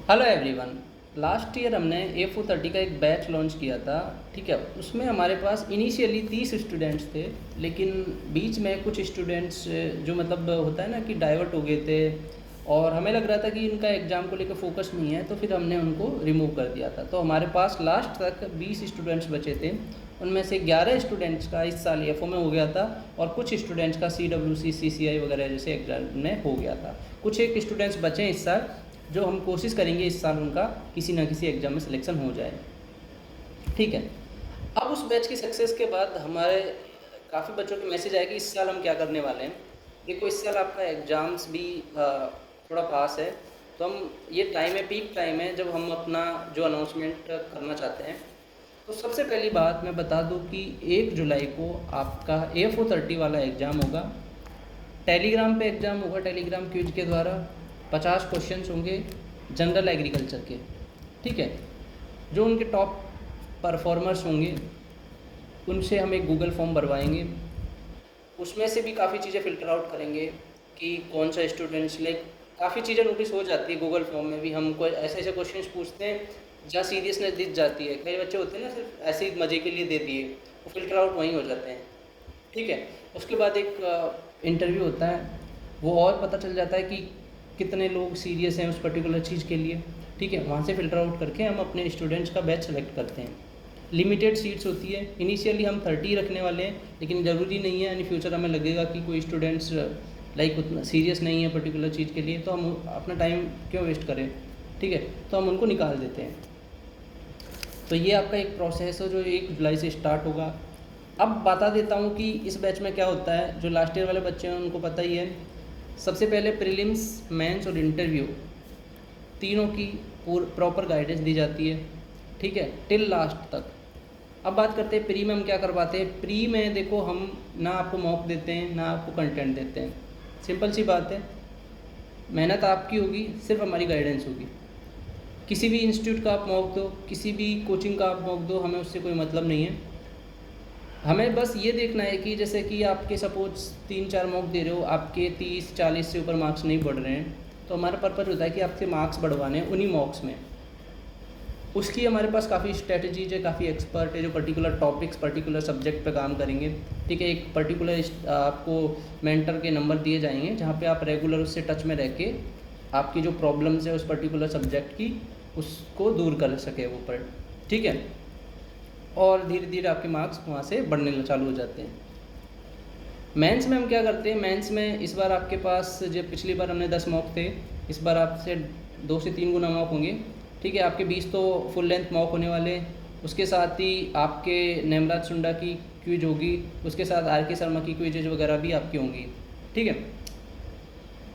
Hello everyone. Last year हमने A430 का एक बैच लॉन्च किया था। ठीक है, उसमें हमारे पास इनिशियली 30 स्टूडेंट्स थे, लेकिन बीच में कुछ स्टूडेंट्स जो मतलब होता है ना कि डाइवर्ट हो गए थे और हमें लग रहा था कि इनका एग्ज़ाम को लेकर फोकस नहीं है, तो फिर हमने उनको रिमूव कर दिया था। तो हमारे पास लास्ट तक 20 स्टूडेंट्स बचे थे। उनमें से 11 स्टूडेंट्स का इस साल एफओ में हो गया था और कुछ स्टूडेंट्स का CWC CCI वगैरह जैसे एग्जाम में हो गया था। कुछ एक स्टूडेंट्स बचे हैं इस साल, जो हम कोशिश करेंगे इस साल उनका किसी ना किसी एग्ज़ाम में सिलेक्शन हो जाए। ठीक है, अब उस बैच की सक्सेस के बाद हमारे काफ़ी बच्चों के मैसेज आए कि इस साल हम क्या करने वाले हैं। देखो, इस साल आपका एग्ज़ाम्स भी थोड़ा पास है, तो हम ये टाइम है, पीक टाइम है, जब हम अपना जो अनाउंसमेंट करना चाहते हैं। तो सबसे पहली बात मैं बता दूं कि 1 जुलाई को आपका A430 वाला एग्ज़ाम होगा। टेलीग्राम पे एग्ज़ाम होगा, टेलीग्राम क्विज के द्वारा 50 क्वेश्चंस होंगे जनरल एग्रीकल्चर के। ठीक है, जो उनके टॉप परफॉर्मर्स होंगे उनसे हम एक गूगल फॉर्म भरवाएंगे। उसमें से भी काफ़ी चीज़ें फ़िल्टर आउट करेंगे कि कौन सा स्टूडेंट्स, लाइक काफ़ी चीज़ें नोटिस हो जाती है गूगल फॉर्म में भी। हम कोई ऐसे ऐसे क्वेश्चंस पूछते हैं जहाँ सीरियसनेस दिख जाती है। कई बच्चे होते हैं ना, सिर्फ ऐसे ही मज़े के लिए दे दिए, वो फ़िल्टर आउट वहीं हो जाते हैं। ठीक है, उसके बाद एक इंटरव्यू होता है, वो और पता चल जाता है कि कितने लोग सीरियस हैं उस पर्टिकुलर चीज़ के लिए। ठीक है, वहाँ से फ़िल्टर आउट करके हम अपने स्टूडेंट्स का बैच सेलेक्ट करते हैं। लिमिटेड सीट्स होती है, इनिशियली हम 30 रखने वाले हैं, लेकिन ज़रूरी नहीं है इन फ्यूचर हमें लगेगा कि कोई स्टूडेंट्स लाइक उतना सीरियस नहीं है पर्टिकुलर चीज़ के लिए, तो हम अपना टाइम क्यों वेस्ट करें। ठीक है, तो हम उनको निकाल देते हैं। तो ये आपका एक प्रोसेस है जो 1 जुलाई से स्टार्ट होगा। अब बता देता हूँ कि इस बैच में क्या होता है। जो लास्ट ईयर वाले बच्चे हैं उनको पता ही है। सबसे पहले प्रीलिम्स, मेंस और इंटरव्यू तीनों की प्रॉपर गाइडेंस दी जाती है। ठीक है, टिल लास्ट तक। अब बात करते हैं प्री में हम क्या करवाते हैं। प्री में देखो, हम ना आपको मॉक देते हैं ना आपको कंटेंट देते हैं। सिंपल सी बात है, मेहनत आपकी होगी, सिर्फ हमारी गाइडेंस होगी। किसी भी इंस्टीट्यूट का आप मॉक दो, किसी भी कोचिंग का आप मॉक दो, हमें उससे कोई मतलब नहीं है। हमें बस ये देखना है कि जैसे कि आपके सपोज 3-4 मॉक दे रहे हो, आपके 30-40 से ऊपर मार्क्स नहीं बढ़ रहे हैं, तो हमारा पर्पज़ होता है कि आपके मार्क्स बढ़वाने हैं उन्हीं मॉक्स में। उसकी हमारे पास काफ़ी स्ट्रेटजीज है, काफ़ी एक्सपर्ट है जो पर्टिकुलर टॉपिक्स, पर्टिकुलर सब्जेक्ट पे काम करेंगे। ठीक है, एक पर्टिकुलर आपको मेंटर के नंबर दिए जाएंगे जहाँ पे आप रेगुलर उससे टच में रह के आपकी जो प्रॉब्लम्स है उस पर्टिकुलर सब्जेक्ट की, उसको दूर कर सके वो पर। ठीक है, और धीरे धीरे आपके मार्क्स वहाँ से बढ़ने चालू हो जाते हैं। मेंस में हम क्या करते हैं, मेंस में इस बार आपके पास, जब पिछली बार हमने 10 मॉक थे, इस बार आपसे 2 से 3 गुना मॉक होंगे। ठीक है, आपके 20 तो फुल लेंथ मॉक होने वाले हैं। उसके साथ ही आपके नेमराज सुंडा की क्विज होगी, उसके साथ RK शर्मा की क्विजेज वगैरह भी आपकी होंगी। ठीक है,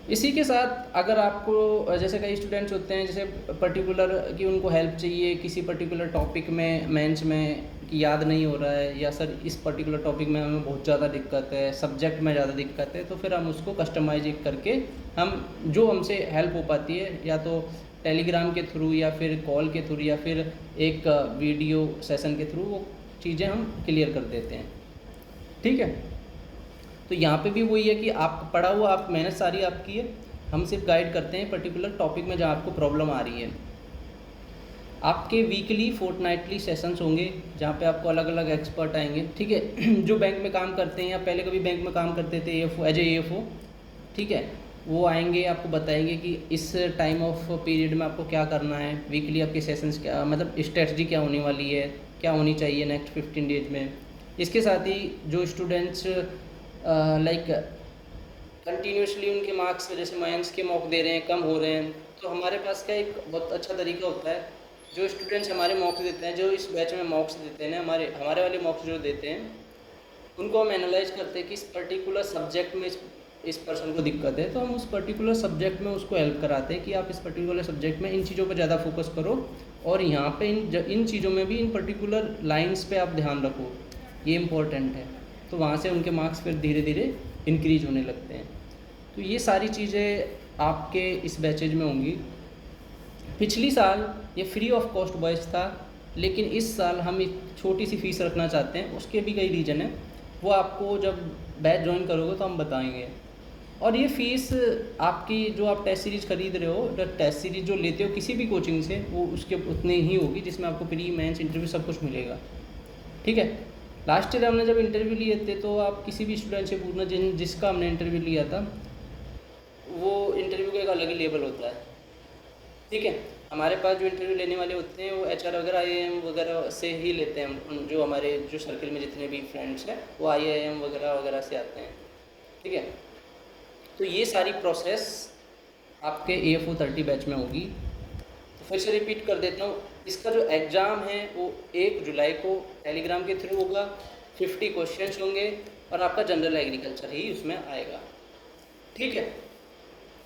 इसी के साथ अगर आपको जैसे कई स्टूडेंट्स होते हैं जैसे पर्टिकुलर कि उनको हेल्प चाहिए किसी पर्टिकुलर टॉपिक में, मेंस में कि याद नहीं हो रहा है, या सर इस पर्टिकुलर टॉपिक में हमें बहुत ज़्यादा दिक्कत है, सब्जेक्ट में ज़्यादा दिक्कत है, तो फिर हम उसको कस्टमाइज करके हम जो हमसे हेल्प हो पाती है, या तो टेलीग्राम के थ्रू या फिर कॉल के थ्रू या फिर एक वीडियो सेशन के थ्रू, वो चीज़ें हम क्लियर कर देते हैं। ठीक है, तो यहाँ पे भी वही है कि आप पढ़ा हुआ, आप मेहनत सारी आपकी है, हम सिर्फ गाइड करते हैं पर्टिकुलर टॉपिक में जहाँ आपको प्रॉब्लम आ रही है। आपके वीकली फोर्टनाइटली सेशंस होंगे जहाँ पे आपको अलग अलग एक्सपर्ट आएंगे। ठीक है, जो बैंक में काम करते हैं या पहले कभी बैंक में काम करते थे AFO, एज ए AFO, ठीक है, वो आएंगे, आपको बताएंगे कि इस टाइम ऑफ पीरियड में आपको क्या करना है, वीकली आपके सेशंस क्या, मतलब स्ट्रेटजी क्या होने वाली है, क्या होनी चाहिए नेक्स्ट 15 डेज में। इसके साथ ही जो स्टूडेंट्स लाइक कंटिन्यूसली उनके मार्क्स जैसे मेंस के मॉक दे रहे हैं, कम हो रहे हैं, तो हमारे पास का एक बहुत अच्छा तरीका होता है। जो स्टूडेंट्स हमारे मॉक्स देते हैं, जो इस बैच में मॉक्स देते हैं ना, हमारे वाले मॉक्स जो देते हैं, उनको हम एनालाइज करते हैं कि इस पर्टिकुलर सब्जेक्ट में इस पर्सन को दिक्कत है, तो हम उस पर्टिकुलर सब्जेक्ट में उसको हेल्प कराते हैं कि आप इस पर्टिकुलर सब्जेक्ट में इन चीज़ों पर ज़्यादा फोकस करो, और यहाँ पे इन चीज़ों में भी इन पर्टिकुलर लाइन्स पे आप ध्यान रखो, ये इम्पोर्टेंट है। तो वहाँ से उनके मार्क्स फिर धीरे धीरे इंक्रीज होने लगते हैं। तो ये सारी चीज़ें आपके इस बैचेज में होंगी। पिछली साल ये फ्री ऑफ कॉस्ट बैच था, लेकिन इस साल हम एक छोटी सी फ़ीस रखना चाहते हैं। उसके भी कई रीज़न हैं, वो आपको जब बैच ज्वाइन करोगे तो हम बताएंगे। और ये फ़ीस आपकी जो आप टेस्ट सीरीज़ खरीद रहे हो, जो टेस्ट सीरीज़ जो लेते हो किसी भी कोचिंग से, वो उसके उतने ही होगी जिसमें आपको प्री मेंस इंटरव्यू सब कुछ मिलेगा। ठीक है। लास्ट ईयर हमने जब इंटरव्यू लिए थे तो आप किसी भी स्टूडेंट से पूछना जिसका हमने इंटरव्यू लिया था, वो इंटरव्यू का एक अलग ही लेवल होता है। ठीक है। हमारे पास जो इंटरव्यू लेने वाले होते हैं वो HR वगैरह IIM वगैरह से ही लेते हैं हम, जो हमारे जो सर्कल में जितने भी फ्रेंड्स हैं वो IIM वगैरह वगैरह से आते हैं। ठीक है। तो ये सारी प्रोसेस आपके AFO 30 बैच में होगी। तो फिर से रिपीट कर देता हूँ, इसका जो एग्ज़ाम है वो 1 जुलाई को टेलीग्राम के थ्रू होगा। 50 क्वेश्चंस होंगे और आपका जनरल एग्रीकल्चर ही उसमें आएगा। ठीक है।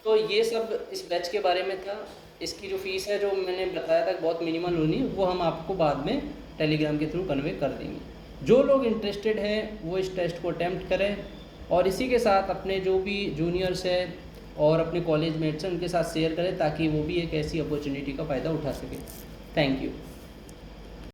तो ये सब इस बैच के बारे में था। इसकी जो फ़ीस है जो मैंने बताया था बहुत मिनिमल होनी, वो हम आपको बाद में टेलीग्राम के थ्रू कन्वे कर देंगे। जो लोग इंटरेस्टेड हैं वो इस टेस्ट को अटैम्प्ट करें और इसी के साथ अपने जो भी जूनियर्स हैं और अपने कॉलेज मेट्स हैं उनके साथ शेयर करें ताकि वो भी एक ऐसी अपॉर्चुनिटी का फ़ायदा उठा सकें। Thank you.